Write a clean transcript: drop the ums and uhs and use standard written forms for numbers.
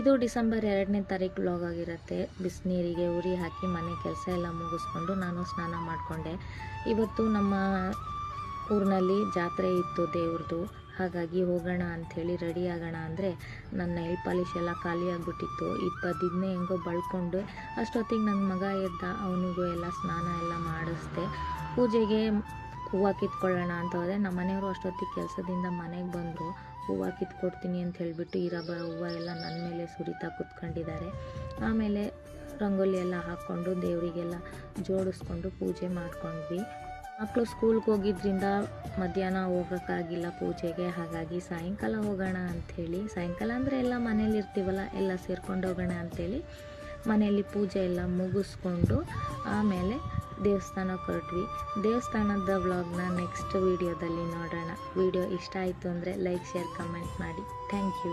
ಇದು ಡಿಸೆಂಬರ್ 2ನೇ ತಾರೀಕು ವ್ಲಾಗ್ ಆಗಿರುತ್ತೆ. ಬಿಸಿನೀರಿಗೆ ಉರಿ ಹಾಕಿ ಮನೆ ಕೆಲಸ ಎಲ್ಲ ಮುಗಿಸ್ಕೊಂಡು ನಾನು ಸ್ನಾನ ಮಾಡಿಕೊಂಡೆ. ಇವತ್ತು ನಮ್ಮ ಊರಿನಲ್ಲಿ ಜಾತ್ರೆ ಇತ್ತು ದೇವ್ರದ್ದು, ಹಾಗಾಗಿ ಹೋಗೋಣ ಅಂಥೇಳಿ ರೆಡಿ ಆಗೋಣ ಅಂದರೆ ನನ್ನ ನೈಲ್ ಪಾಲಿಶ್ ಎಲ್ಲ ಖಾಲಿ ಆಗಿಬಿಟ್ಟಿತ್ತು. ಇದನ್ನೇ ಹೆಂಗೋ ಬಳ್ಕೊಂಡು ಅಷ್ಟೊತ್ತಿಗೆ ನನ್ನ ಮಗ ಎದ್ದ, ಅವನಿಗೂ ಎಲ್ಲ ಸ್ನಾನ ಎಲ್ಲ ಮಾಡಿಸ್ದೆ. ಪೂಜೆಗೆ ಹೂವು ಕಿತ್ಕೊಳ್ಳೋಣ ಅಂತ ಹೋದೆ. ನಮ್ಮ ಮನೆಯವರು ಅಷ್ಟೊತ್ತಿಗೆ ಕೆಲಸದಿಂದ ಮನೆಗೆ ಬಂದರು. ಹೂವು ಕಿತ್ಕೊಡ್ತೀನಿ ಅಂತ ಹೇಳಿಬಿಟ್ಟು ಇರೋಬರೋ ಹೂವು ಎಲ್ಲ ನನ್ನ ಮೇಲೆ ಸುರಿತಾ ಕೂತ್ಕೊಂಡಿದ್ದಾರೆ. ಆಮೇಲೆ ರಂಗೋಲಿ ಎಲ್ಲ ಹಾಕ್ಕೊಂಡು ದೇವರಿಗೆಲ್ಲ ಜೋಡಿಸ್ಕೊಂಡು ಪೂಜೆ ಮಾಡ್ಕೊಂಡ್ವಿ. ಮಕ್ಕಳು ಸ್ಕೂಲ್ಗೆ ಹೋಗಿದ್ದರಿಂದ ಮಧ್ಯಾಹ್ನ ಹೋಗೋಕ್ಕಾಗಿಲ್ಲ ಪೂಜೆಗೆ, ಹಾಗಾಗಿ ಸಾಯಂಕಾಲ ಹೋಗೋಣ ಅಂಥೇಳಿ, ಸಾಯಂಕಾಲ ಅಂದರೆ ಎಲ್ಲ ಮನೇಲಿ ಇರ್ತೀವಲ್ಲ, ಎಲ್ಲ ಸೇರ್ಕೊಂಡು ಹೋಗೋಣ ಅಂಥೇಳಿ ಮನೆಯಲ್ಲಿ ಪೂಜೆ ಎಲ್ಲ ಮುಗಿಸ್ಕೊಂಡು ಆಮೇಲೆ ದೇವಸ್ಥಾನಕ್ಕೆ ಹೊರಟ್ವಿ. ದೇವಸ್ಥಾನದ ವ್ಲಾಗ್ನ ನೆಕ್ಸ್ಟ್ ವೀಡಿಯೋದಲ್ಲಿ ನೋಡೋಣ. ವಿಡಿಯೋ ಇಷ್ಟ ಆಯಿತು ಅಂದರೆ ಲೈಕ್, ಶೇರ್, ಕಮೆಂಟ್ ಮಾಡಿ. Thank you.